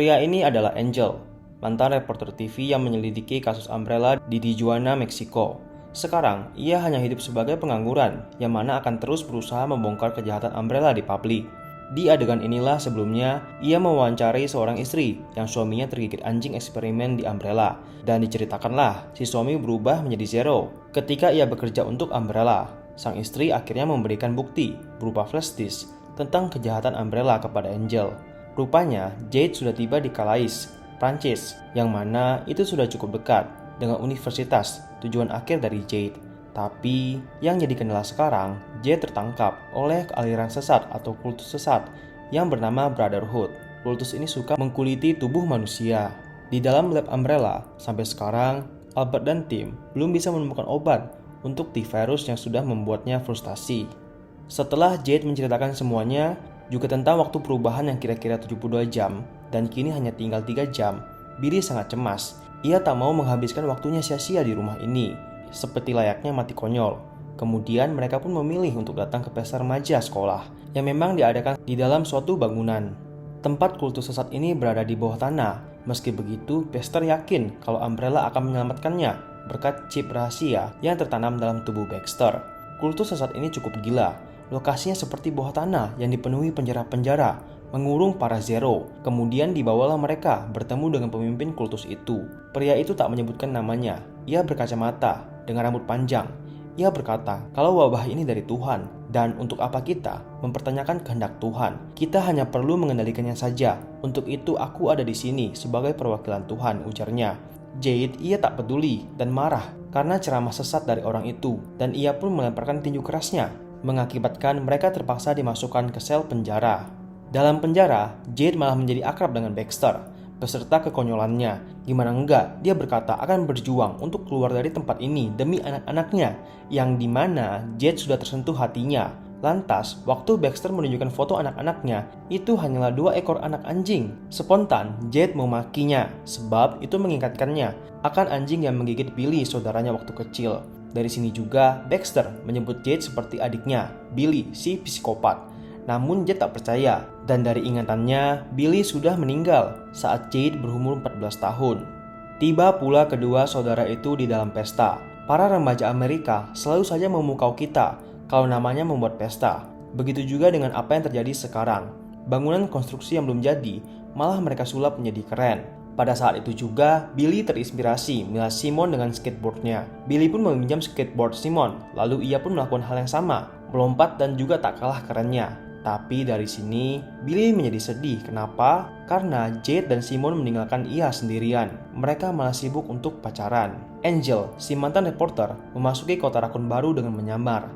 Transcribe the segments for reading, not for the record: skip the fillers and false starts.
Pria ini adalah Angel, mantan reporter TV yang menyelidiki kasus Umbrella di Tijuana, Meksiko. Sekarang, ia hanya hidup sebagai pengangguran yang mana akan terus berusaha membongkar kejahatan Umbrella di publik. Di adegan inilah sebelumnya, ia mewawancari seorang istri yang suaminya tergigit anjing eksperimen di Umbrella. Dan diceritakanlah, si suami berubah menjadi Zero ketika ia bekerja untuk Umbrella. Sang istri akhirnya memberikan bukti berupa flash disk tentang kejahatan Umbrella kepada Angel. Rupanya, Jade sudah tiba di Calais, Prancis, yang mana itu sudah cukup dekat dengan universitas tujuan akhir dari Jade. Tapi, yang jadi kendala sekarang, Jade tertangkap oleh aliran sesat atau kultus sesat yang bernama Brotherhood. Kultus ini suka mengkuliti tubuh manusia. Di dalam lab Umbrella, sampai sekarang, Albert dan tim belum bisa menemukan obat untuk T-virus yang sudah membuatnya frustasi. Setelah Jade menceritakan semuanya, juga tentang waktu perubahan yang kira-kira 72 jam, dan kini hanya tinggal 3 jam, Billy sangat cemas. Ia tak mau menghabiskan waktunya sia-sia di rumah ini, seperti layaknya mati konyol. Kemudian mereka pun memilih untuk datang ke pesta remaja sekolah, yang memang diadakan di dalam suatu bangunan. Tempat kultus sesat ini berada di bawah tanah. Meski begitu, Baxter yakin kalau Umbrella akan menyelamatkannya berkat chip rahasia yang tertanam dalam tubuh Baxter. Kultus sesat ini cukup gila. Lokasinya seperti bawah tanah yang dipenuhi penjara-penjara, mengurung para Zero. Kemudian dibawalah mereka bertemu dengan pemimpin kultus itu. Pria itu tak menyebutkan namanya. Ia berkacamata dengan rambut panjang. Ia berkata kalau wabah ini dari Tuhan, dan untuk apa kita mempertanyakan kehendak Tuhan? Kita hanya perlu mengendalikannya saja. Untuk itu aku ada di sini sebagai perwakilan Tuhan, ujarnya. Jade ia tak peduli dan marah karena ceramah sesat dari orang itu, dan ia pun melemparkan tinju kerasnya, mengakibatkan mereka terpaksa dimasukkan ke sel penjara. Dalam penjara, Jade malah menjadi akrab dengan Baxter beserta kekonyolannya. Gimana enggak, dia berkata akan berjuang untuk keluar dari tempat ini demi anak-anaknya, yang dimana Jade sudah tersentuh hatinya. Lantas, waktu Baxter menunjukkan foto anak-anaknya, itu hanyalah 2 ekor anak anjing. Spontan, Jade memakinya, sebab itu mengingatkannya akan anjing yang menggigit Billy, saudaranya waktu kecil. Dari sini juga, Baxter menyebut Jade seperti adiknya, Billy, si psikopat. Namun Jade tak percaya, dan dari ingatannya, Billy sudah meninggal saat Jade berumur 14 tahun. Tiba pula kedua saudara itu di dalam pesta. Para remaja Amerika selalu saja memukau kita kalau namanya membuat pesta. Begitu juga dengan apa yang terjadi sekarang. Bangunan konstruksi yang belum jadi, malah mereka sulap menjadi keren. Pada saat itu juga, Billy terinspirasi melihat Simon dengan skateboardnya. Billy pun meminjam skateboard Simon, lalu ia pun melakukan hal yang sama, melompat dan juga tak kalah kerennya. Tapi dari sini, Billy menjadi sedih. Kenapa? Karena Jade dan Simon meninggalkan ia sendirian. Mereka malah sibuk untuk pacaran. Angel, si mantan reporter, memasuki kota rakun baru dengan menyamar.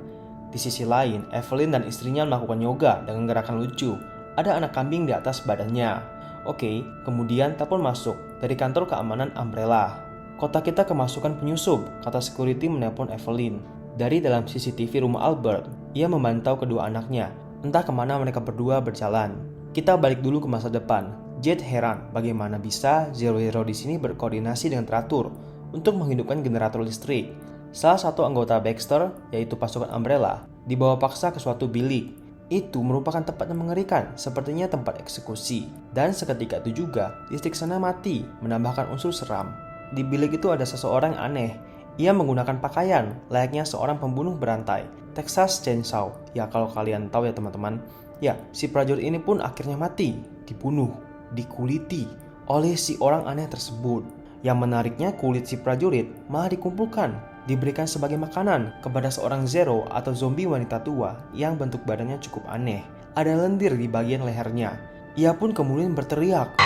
Di sisi lain, Evelyn dan istrinya melakukan yoga dengan gerakan lucu. Ada anak kambing di atas badannya. Oke, kemudian telepon masuk dari kantor keamanan Umbrella. Kota kita kemasukan penyusup, kata security menelpon Evelyn. Dari dalam CCTV rumah Albert, ia memantau kedua anaknya. Entah kemana mereka berdua berjalan. Kita balik dulu ke masa depan. Jade heran bagaimana bisa Zero di sini berkoordinasi dengan teratur untuk menghidupkan generator listrik. Salah satu anggota Baxter, yaitu pasukan Umbrella, dibawa paksa ke suatu bilik. Itu merupakan tempat yang mengerikan, sepertinya tempat eksekusi. Dan seketika itu juga, listrik sana mati, menambahkan unsur seram. Di bilik itu ada seseorang yang aneh. Ia menggunakan pakaian layaknya seorang pembunuh berantai, Texas Chainsaw. Ya kalau kalian tahu ya teman-teman. Ya, si prajurit ini pun akhirnya mati, dibunuh, dikuliti oleh si orang aneh tersebut. Yang menariknya, kulit si prajurit malah dikumpulkan, diberikan sebagai makanan kepada seorang Zero atau zombie wanita tua yang bentuk badannya cukup aneh. Ada lendir di bagian lehernya. Ia pun kemudian berteriak,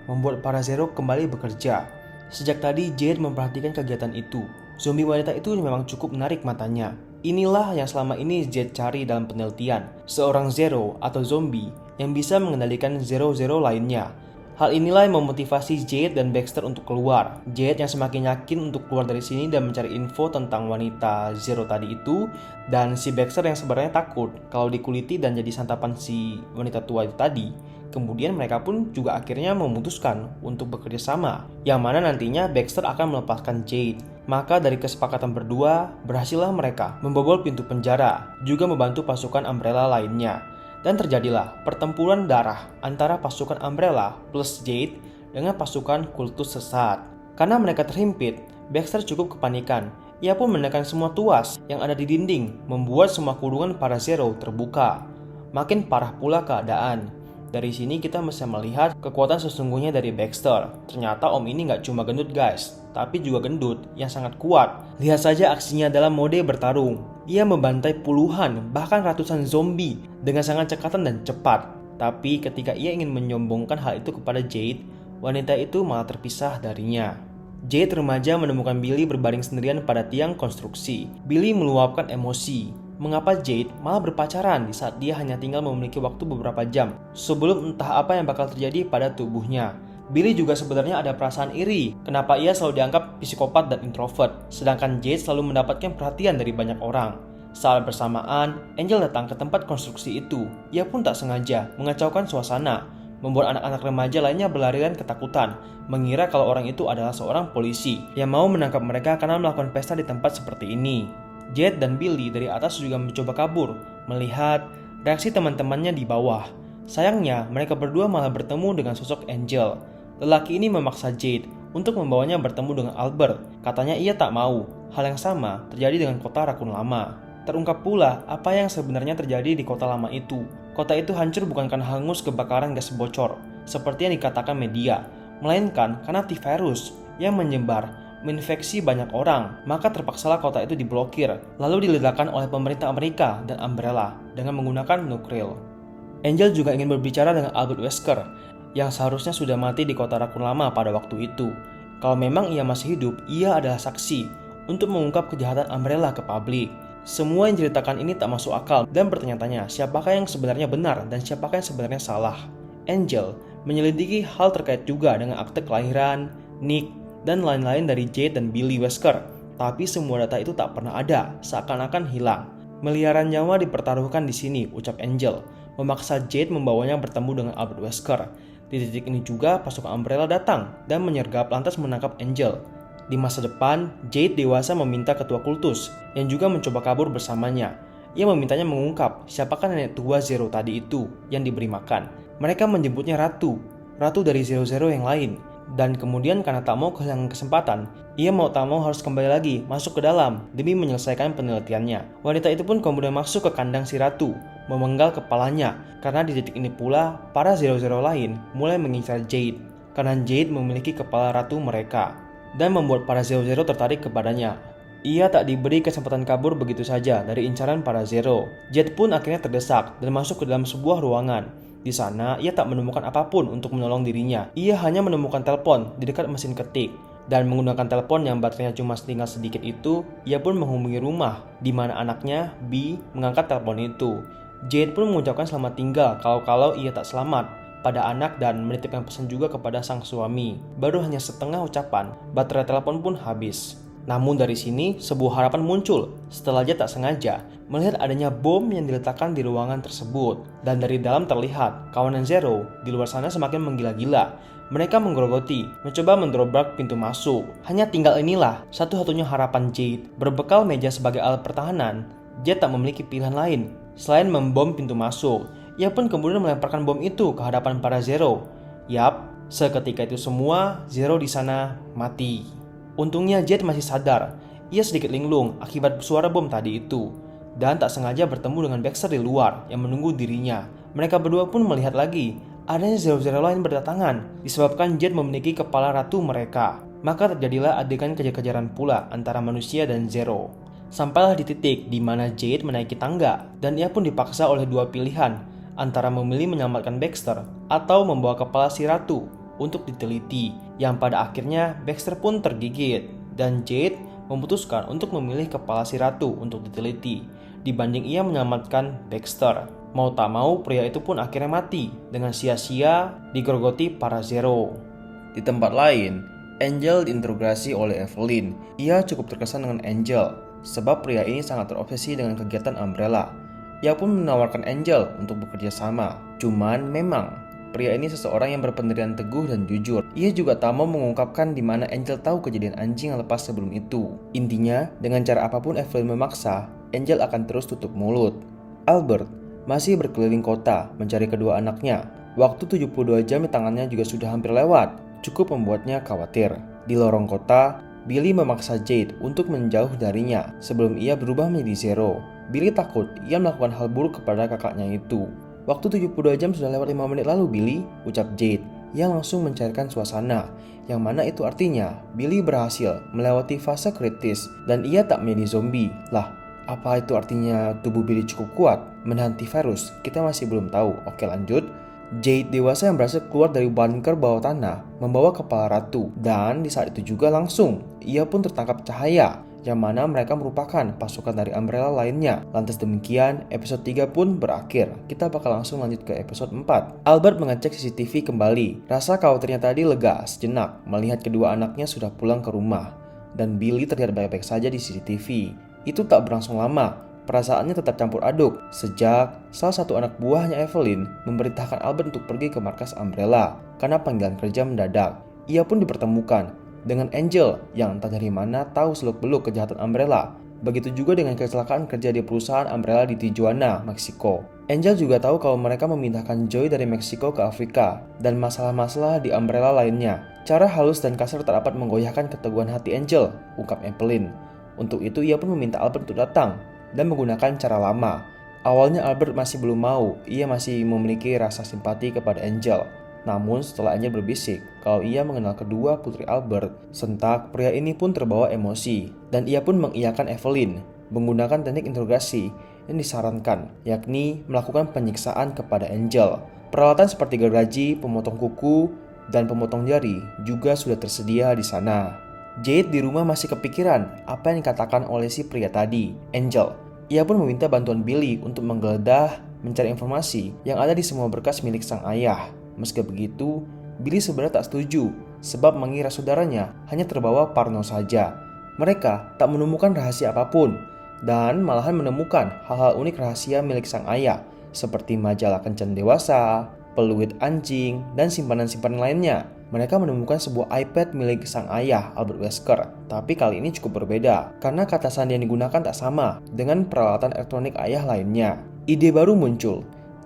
membuat para Zero kembali bekerja. Sejak tadi Jade memperhatikan kegiatan itu. Zombie wanita itu memang cukup menarik matanya. Inilah yang selama ini Jade cari dalam penelitian. Seorang Zero atau zombie yang bisa mengendalikan Zero lainnya. Hal inilah yang memotivasi Jade dan Baxter untuk keluar. Jade yang semakin yakin untuk keluar dari sini dan mencari info tentang wanita Zero tadi itu. Dan si Baxter yang sebenarnya takut kalau dikuliti dan jadi santapan si wanita tua itu tadi. Kemudian mereka pun juga akhirnya memutuskan untuk bekerja sama, yang mana nantinya Baxter akan melepaskan Jade. Maka dari kesepakatan berdua, berhasillah mereka membobol pintu penjara, juga membantu pasukan Umbrella lainnya. Dan terjadilah pertempuran darah antara pasukan Umbrella plus Jade dengan pasukan kultus sesat. Karena mereka terhimpit, Baxter cukup kepanikan. Ia pun menekan semua tuas yang ada di dinding, membuat semua kurungan para Zero terbuka. Makin parah pula keadaan. Dari sini kita bisa melihat kekuatan sesungguhnya dari Baxter. Ternyata om ini gak cuma gendut guys, tapi juga gendut yang sangat kuat. Lihat saja aksinya dalam mode bertarung. Ia membantai puluhan, bahkan ratusan zombie dengan sangat cekatan dan cepat. Tapi ketika ia ingin menyombongkan hal itu kepada Jade, wanita itu malah terpisah darinya. Jade remaja menemukan Billy berbaring sendirian pada tiang konstruksi. Billy meluapkan emosi. Mengapa Jade malah berpacaran di saat dia hanya tinggal memiliki waktu beberapa jam sebelum entah apa yang bakal terjadi pada tubuhnya. Billy juga sebenarnya ada perasaan iri. Kenapa ia selalu dianggap psikopat dan introvert, sedangkan Jade selalu mendapatkan perhatian dari banyak orang. Saat bersamaan, Angel datang ke tempat konstruksi itu. Ia pun tak sengaja mengacaukan suasana, membuat anak-anak remaja lainnya berlarian ketakutan, mengira kalau orang itu adalah seorang polisi yang mau menangkap mereka karena melakukan pesta di tempat seperti ini. Jade dan Billy dari atas juga mencoba kabur, melihat reaksi teman-temannya di bawah. Sayangnya, mereka berdua malah bertemu dengan sosok Angel. Lelaki ini memaksa Jade untuk membawanya bertemu dengan Albert. Katanya ia tak mau. Hal yang sama terjadi dengan kota Rakun Lama. Terungkap pula apa yang sebenarnya terjadi di kota lama itu. Kota itu hancur bukan karena hangus kebakaran gas bocor, seperti yang dikatakan media, melainkan karena antivirus yang menyebar, menginfeksi banyak orang. Maka terpaksalah kota itu diblokir, lalu diledakkan oleh pemerintah Amerika dan Umbrella dengan menggunakan nuklir. Angel juga ingin berbicara dengan Albert Wesker, yang seharusnya sudah mati di kota Rakun Lama pada waktu itu. Kalau memang ia masih hidup, ia adalah saksi untuk mengungkap kejahatan Umbrella ke publik. Semua yang diceritakan ini tak masuk akal dan bertanya-tanya siapakah yang sebenarnya benar dan siapakah yang sebenarnya salah. Angel menyelidiki hal terkait juga dengan akte kelahiran, nick, dan lain-lain dari Jade dan Billy Wesker. Tapi semua data itu tak pernah ada, seakan-akan hilang. Miliaran nyawa dipertaruhkan di sini, ucap Angel, memaksa Jade membawanya bertemu dengan Albert Wesker. Di titik ini juga pasukan Umbrella datang dan menyergap lantas menangkap Angel. Di masa depan, Jade dewasa meminta ketua kultus yang juga mencoba kabur bersamanya. Ia memintanya mengungkap siapakah nenek tua Zero tadi itu yang diberi makan. Mereka menyebutnya Ratu dari Zero-Zero yang lain. Dan kemudian karena tak mau kehilangan kesempatan, ia mau tak mau harus kembali lagi masuk ke dalam demi menyelesaikan penelitiannya. Wanita itu pun kemudian masuk ke kandang si Ratu, memenggal kepalanya. Karena di titik ini pula, para Zero-Zero lain mulai mengincar Jade. Karena Jade memiliki kepala ratu mereka, dan membuat para Zero-Zero tertarik kepadanya. Ia tak diberi kesempatan kabur begitu saja dari incaran para Zero. Jade pun akhirnya terdesak dan masuk ke dalam sebuah ruangan. Di sana, ia tak menemukan apapun untuk menolong dirinya. Ia hanya menemukan telepon di dekat mesin ketik. Dan menggunakan telepon yang baterainya cuma tinggal sedikit itu, ia pun menghubungi rumah, di mana anaknya, B, mengangkat telepon itu. Jade pun mengucapkan selamat tinggal kalau ia tak selamat pada anak dan menitipkan pesan juga kepada sang suami. Baru hanya setengah ucapan, baterai telepon pun habis. Namun dari sini, sebuah harapan muncul setelah dia tak sengaja melihat adanya bom yang diletakkan di ruangan tersebut. Dan dari dalam terlihat, kawanan Zero di luar sana semakin menggila-gila. Mereka menggerogoti, mencoba mendobrak pintu masuk. Hanya tinggal inilah satu-satunya harapan Jade. Berbekal meja sebagai alat pertahanan, Jade tak memiliki pilihan lain selain membom pintu masuk. Ia pun kemudian melemparkan bom itu ke hadapan para Zero. Yap, seketika itu semua Zero di sana mati. Untungnya Jade masih sadar. Ia sedikit linglung akibat suara bom tadi itu, dan tak sengaja bertemu dengan Baxter di luar yang menunggu dirinya. Mereka berdua pun melihat lagi adanya Zero-Zero lain berdatangan disebabkan Jade memiliki kepala ratu mereka. Maka terjadilah adegan kejar-kejaran pula antara manusia dan Zero. Sampailah di titik di mana Jade menaiki tangga dan ia pun dipaksa oleh dua pilihan, antara memilih menyelamatkan Baxter atau membawa kepala si ratu untuk diteliti, yang pada akhirnya Baxter pun tergigit dan Jade memutuskan untuk memilih kepala si ratu untuk diteliti dibanding ia menyelamatkan Baxter. Mau tak mau pria itu pun akhirnya mati dengan sia-sia digerogoti para Zero. Di tempat lain, Angel diinterogasi oleh Evelyn. Ia cukup terkesan dengan Angel sebab pria ini sangat terobsesi dengan kegiatan Umbrella. Ia pun menawarkan Angel untuk bekerja sama. Cuman memang pria ini seseorang yang berpendirian teguh dan jujur. Ia juga tak mau mengungkapkan di mana Angel tahu kejadian anjing yang lepas sebelum itu. Intinya, dengan cara apapun Evelyn memaksa, Angel akan terus tutup mulut. Albert masih berkeliling kota mencari kedua anaknya. Waktu 72 jam di tangannya juga sudah hampir lewat, cukup membuatnya khawatir. Di lorong kota, Billy memaksa Jade untuk menjauh darinya sebelum ia berubah menjadi Zero. Billy takut ia melakukan hal buruk kepada kakaknya itu. Waktu 72 jam sudah lewat 5 menit lalu Billy, ucap Jade, yang langsung mencairkan suasana. Yang mana itu artinya Billy berhasil melewati fase kritis dan ia tak menjadi zombie. Lah, apa itu artinya tubuh Billy cukup kuat menahan virus? Kita masih belum tahu. Oke, lanjut. Jade dewasa yang berhasil keluar dari bunker bawah tanah membawa kepala ratu, dan di saat itu juga langsung ia pun tertangkap cahaya yang mana mereka merupakan pasukan dari Umbrella lainnya. Lantas demikian, episode 3 pun berakhir. Kita bakal langsung lanjut ke episode 4. Albert mengecek CCTV kembali. Rasa khawatirnya tadi lega sejenak melihat kedua anaknya sudah pulang ke rumah. Dan Billy terlihat baik-baik saja di CCTV. Itu tak berlangsung lama. Perasaannya tetap campur aduk sejak salah satu anak buahnya Evelyn memerintahkan Albert untuk pergi ke markas Umbrella karena panggilan kerja mendadak. Ia pun dipertemukan dengan Angel yang entah dari mana tahu seluk-beluk kejahatan Umbrella. Begitu juga dengan kecelakaan kerja di perusahaan Umbrella di Tijuana, Meksiko. Angel juga tahu kalau mereka memindahkan Joy dari Meksiko ke Afrika dan masalah-masalah di Umbrella lainnya. Cara halus dan kasar tak dapat menggoyahkan keteguhan hati Angel, ungkap Evelyn. Untuk itu ia pun meminta Albert untuk datang dan menggunakan cara lama. Awalnya Albert masih belum mau, ia masih memiliki rasa simpati kepada Angel. Namun setelah Angel berbisik kalau ia mengenal kedua putri Albert, sentak pria ini pun terbawa emosi dan ia pun mengiyakan Evelyn menggunakan teknik interogasi yang disarankan, yakni melakukan penyiksaan kepada Angel. Peralatan seperti gergaji, pemotong kuku, dan pemotong jari juga sudah tersedia di sana. Jade di rumah masih kepikiran apa yang dikatakan oleh si pria tadi, Angel. Ia pun meminta bantuan Billy untuk menggeledah, mencari informasi yang ada di semua berkas milik sang ayah. Meski begitu, Billy sebenarnya tak setuju sebab mengira saudaranya hanya terbawa parno saja. Mereka tak menemukan rahasia apapun dan malahan menemukan hal-hal unik rahasia milik sang ayah seperti majalah kencan dewasa, peluit anjing, dan simpanan-simpanan lainnya. Mereka menemukan sebuah iPad milik sang ayah, Albert Wesker. Tapi kali ini cukup berbeda, karena kata sandi yang digunakan tak sama dengan peralatan elektronik ayah lainnya. Ide baru muncul.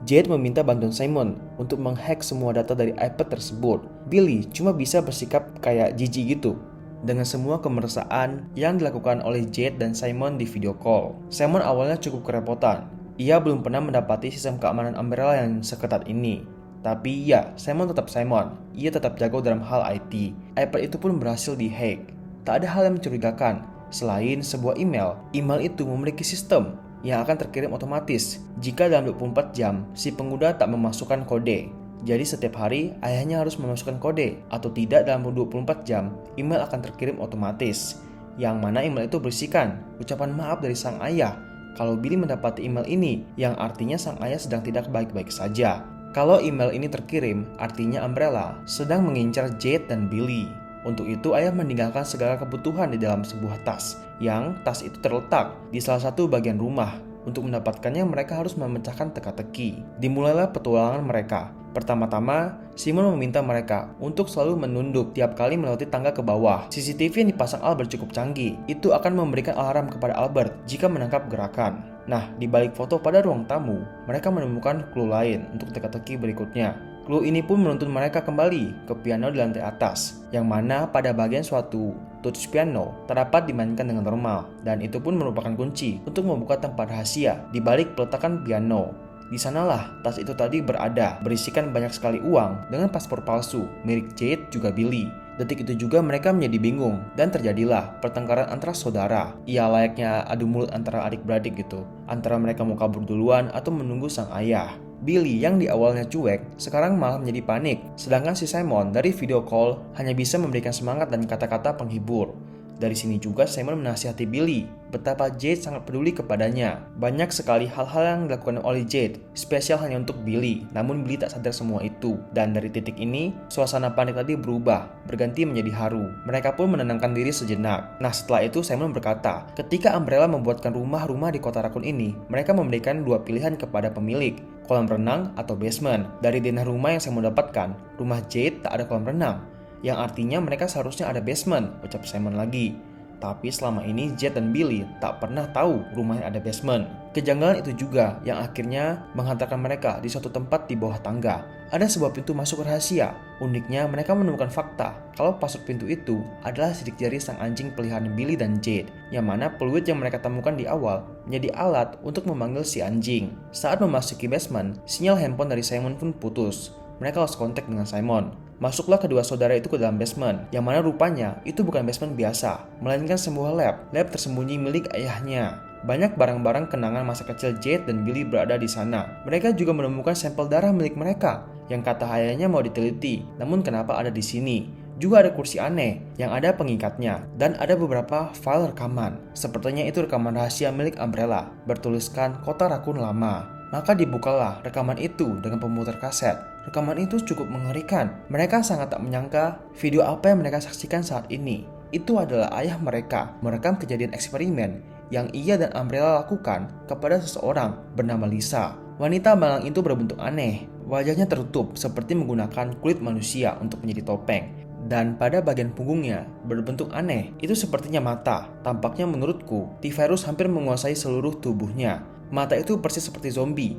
Jade meminta bantuan Simon untuk menghack semua data dari iPad tersebut. Billy cuma bisa bersikap kayak jijik gitu dengan semua kemersaan yang dilakukan oleh Jade dan Simon di video call. Simon awalnya cukup kerepotan. Ia belum pernah mendapati sistem keamanan Umbrella yang seketat ini. Tapi ya, Simon tetap Simon. Ia tetap jago dalam hal IT. iPad itu pun berhasil dihack. Tak ada hal yang mencurigakan selain sebuah email. Email itu memiliki sistem yang akan terkirim otomatis jika dalam 24 jam si pengguna tak memasukkan kode. Jadi setiap hari ayahnya harus memasukkan kode, atau tidak dalam 24 jam email akan terkirim otomatis. Yang mana email itu berisikan ucapan maaf dari sang ayah kalau Billy mendapati email ini, yang artinya sang ayah sedang tidak baik-baik saja. Kalau email ini terkirim, artinya Umbrella sedang mengincar Jade dan Billy. Untuk itu ayah meninggalkan segala kebutuhan di dalam sebuah tas, yang tas itu terletak di salah satu bagian rumah. Untuk mendapatkannya mereka harus memecahkan teka-teki. Dimulailah petualangan mereka. Pertama-tama, Simon meminta mereka untuk selalu menunduk tiap kali melewati tangga ke bawah. CCTV yang dipasang Albert cukup canggih. Itu akan memberikan alarm kepada Albert jika menangkap gerakan. Nah, di balik foto pada ruang tamu, mereka menemukan clue lain untuk teka-teki berikutnya. Clue ini pun menuntun mereka kembali ke piano di lantai atas, yang mana pada bagian suatu touch piano terdapat dimainkan dengan normal, dan itu pun merupakan kunci untuk membuka tempat rahasia di balik peletakan piano. Di sanalah tas itu tadi berada, berisikan banyak sekali uang dengan paspor palsu milik Jade juga Billy. Detik itu juga mereka menjadi bingung dan terjadilah pertengkaran antara saudara. Ya layaknya adu mulut antara adik-beradik gitu. Antara mereka mau kabur duluan atau menunggu sang ayah. Billy yang di awalnya cuek, sekarang malah menjadi panik. Sedangkan si Simon dari video call hanya bisa memberikan semangat dan kata-kata penghibur. Dari sini juga Simon menasihati Billy betapa Jade sangat peduli kepadanya. Banyak sekali hal-hal yang dilakukan oleh Jade spesial hanya untuk Billy, namun Billy tak sadar semua itu. Dan dari titik ini, suasana panik tadi berubah, berganti menjadi haru. Mereka pun menenangkan diri sejenak. Nah setelah itu Simon berkata, ketika Umbrella membuatkan rumah-rumah di kota Rakun ini, mereka memberikan dua pilihan kepada pemilik, kolam renang atau basement. Dari denah rumah yang Simon dapatkan, rumah Jade tak ada kolam renang, yang artinya mereka seharusnya ada basement, ucap Simon lagi. Tapi selama ini Jade dan Billy tak pernah tahu rumahnya ada basement. Kejanggalan itu juga yang akhirnya menghantarkan mereka di suatu tempat di bawah tangga. Ada sebuah pintu masuk rahasia. Uniknya mereka menemukan fakta kalau password pintu itu adalah sidik jari sang anjing peliharaan Billy dan Jade, yang mana peluit yang mereka temukan di awal menjadi alat untuk memanggil si anjing. Saat memasuki basement, sinyal handphone dari Simon pun putus. Mereka lost kontak dengan Simon. Masuklah kedua saudara itu ke dalam basement, yang mana rupanya itu bukan basement biasa, melainkan sebuah lab tersembunyi milik ayahnya. Banyak barang-barang kenangan masa kecil Jade dan Billy berada di sana. Mereka juga menemukan sampel darah milik mereka, yang kata ayahnya mau diteliti, namun kenapa ada di sini. Juga ada kursi aneh yang ada pengikatnya, dan ada beberapa file rekaman. Sepertinya itu rekaman rahasia milik Umbrella, bertuliskan Kota Rakun Lama. Maka dibukalah rekaman itu dengan pemutar kaset. Rekaman itu cukup mengerikan. Mereka sangat tak menyangka video apa yang mereka saksikan saat ini itu adalah ayah mereka merekam kejadian eksperimen yang ia dan Umbrella lakukan kepada seseorang bernama Lisa. Wanita malang itu berbentuk aneh. Wajahnya tertutup seperti menggunakan kulit manusia untuk menjadi topeng. Dan pada bagian punggungnya berbentuk aneh. Itu sepertinya mata. Tampaknya menurutku, T-Virus hampir menguasai seluruh tubuhnya. Mata itu persis seperti zombie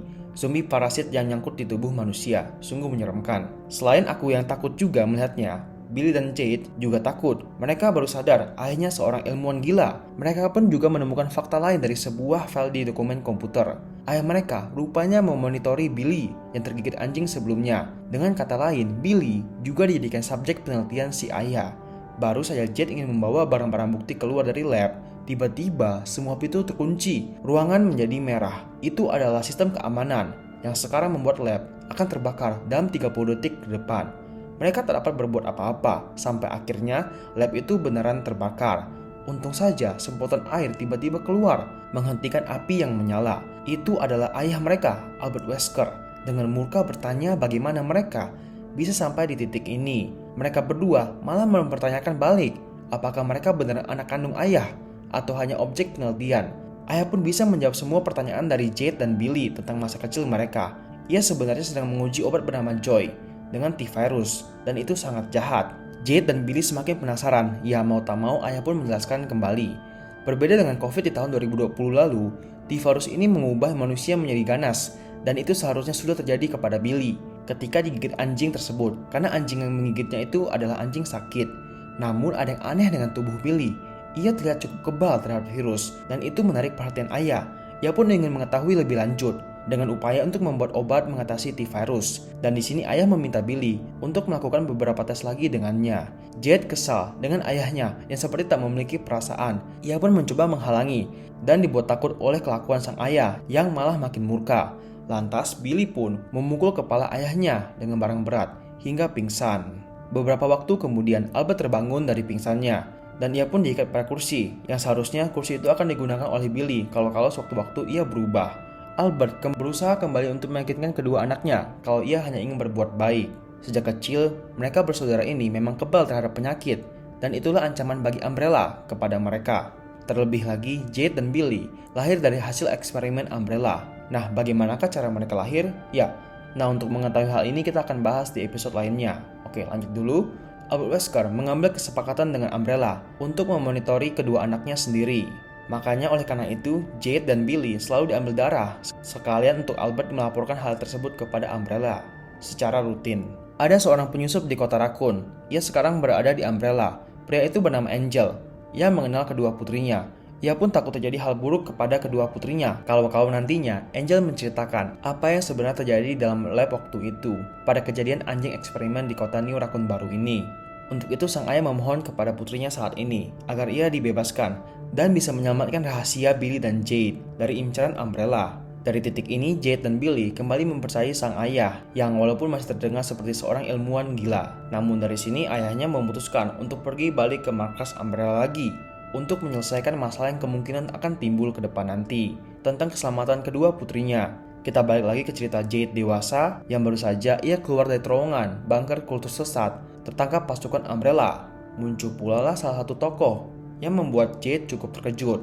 parasit yang nyangkut di tubuh manusia. Sungguh menyeramkan. Selain aku yang takut juga melihatnya, Billy dan Jade juga takut. Mereka baru sadar ayahnya seorang ilmuwan gila. Mereka pun juga menemukan fakta lain dari sebuah file di dokumen komputer. Ayah mereka rupanya memonitori Billy yang tergigit anjing sebelumnya. Dengan kata lain, Billy juga dijadikan subjek penelitian si ayah. Baru saja Jade ingin membawa barang-barang bukti keluar dari lab, tiba-tiba semua pintu terkunci. Ruangan menjadi merah. Itu adalah sistem keamanan yang sekarang membuat lab akan terbakar dalam 30 detik ke depan. Mereka tak dapat berbuat apa-apa sampai akhirnya lab itu beneran terbakar. Untung saja semprotan air tiba-tiba keluar menghentikan api yang menyala. Itu adalah ayah mereka, Albert Wesker. Dengan murka bertanya bagaimana mereka bisa sampai di titik ini. Mereka berdua malah mempertanyakan balik, apakah mereka benar anak kandung ayah atau hanya objek penelitian. Ayah pun bisa menjawab semua pertanyaan dari Jade dan Billy tentang masa kecil mereka. Ia sebenarnya sedang menguji obat bernama Joy dengan T-Virus, dan itu sangat jahat. Jade dan Billy semakin penasaran. Ya mau tak mau ayah pun menjelaskan kembali. Berbeda dengan COVID di tahun 2020 lalu, T-Virus ini mengubah manusia menjadi ganas, dan itu seharusnya sudah terjadi kepada Billy ketika digigit anjing tersebut, karena anjing yang menggigitnya itu adalah anjing sakit. Namun ada yang aneh dengan tubuh Billy. Ia terlihat cukup kebal terhadap virus, dan itu menarik perhatian ayah. Ia pun ingin mengetahui lebih lanjut dengan upaya untuk membuat obat mengatasi T-Virus. Dan di sini ayah meminta Billy untuk melakukan beberapa tes lagi dengannya. Jade kesal dengan ayahnya yang seperti tak memiliki perasaan. Ia pun mencoba menghalangi dan dibuat takut oleh kelakuan sang ayah yang malah makin murka. Lantas Billy pun memukul kepala ayahnya dengan barang berat hingga pingsan. Beberapa waktu kemudian Albert terbangun dari pingsannya dan ia pun diikat pada kursi yang seharusnya kursi itu akan digunakan oleh Billy kalau sewaktu-waktu ia berubah. Albert berusaha kembali untuk meyakinkan kedua anaknya kalau ia hanya ingin berbuat baik. Sejak kecil, mereka bersaudara ini memang kebal terhadap penyakit dan itulah ancaman bagi Umbrella kepada mereka. Terlebih lagi, Jade dan Billy lahir dari hasil eksperimen Umbrella. Nah, bagaimanakah cara mereka lahir? Untuk mengetahui hal ini kita akan bahas di episode lainnya. Oke, lanjut dulu. Albert Wesker mengambil kesepakatan dengan Umbrella untuk memonitori kedua anaknya sendiri. Makanya oleh karena itu, Jade dan Billy selalu diambil darah, sekalian untuk Albert melaporkan hal tersebut kepada Umbrella secara rutin. Ada seorang penyusup di kota Rakun. Ia sekarang berada di Umbrella. Pria itu bernama Angel. Ia mengenal kedua putrinya. Ia pun takut terjadi hal buruk kepada kedua putrinya kalau nantinya Angel menceritakan apa yang sebenarnya terjadi dalam lab waktu itu pada kejadian anjing eksperimen di kota New Rakun baru ini. Untuk itu sang ayah memohon kepada putrinya saat ini agar ia dibebaskan dan bisa menyelamatkan rahasia Billy dan Jade dari incaran Umbrella. Dari titik ini Jade dan Billy kembali mempercayai sang ayah yang walaupun masih terdengar seperti seorang ilmuwan gila. Namun dari sini ayahnya memutuskan untuk pergi balik ke markas Umbrella lagi untuk menyelesaikan masalah yang kemungkinan akan timbul ke depan nanti tentang keselamatan kedua putrinya. Kita balik lagi ke cerita Jade dewasa yang baru saja ia keluar dari terowongan bunker kultus sesat tertangkap pasukan Umbrella. Muncul pula lah salah satu tokoh yang membuat Jade cukup terkejut.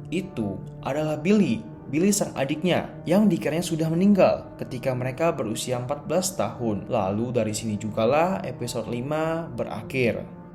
Itu adalah Billy sang adiknya yang dikiranya sudah meninggal ketika mereka berusia 14 tahun. Lalu dari sini jugalah episode 5 berakhir.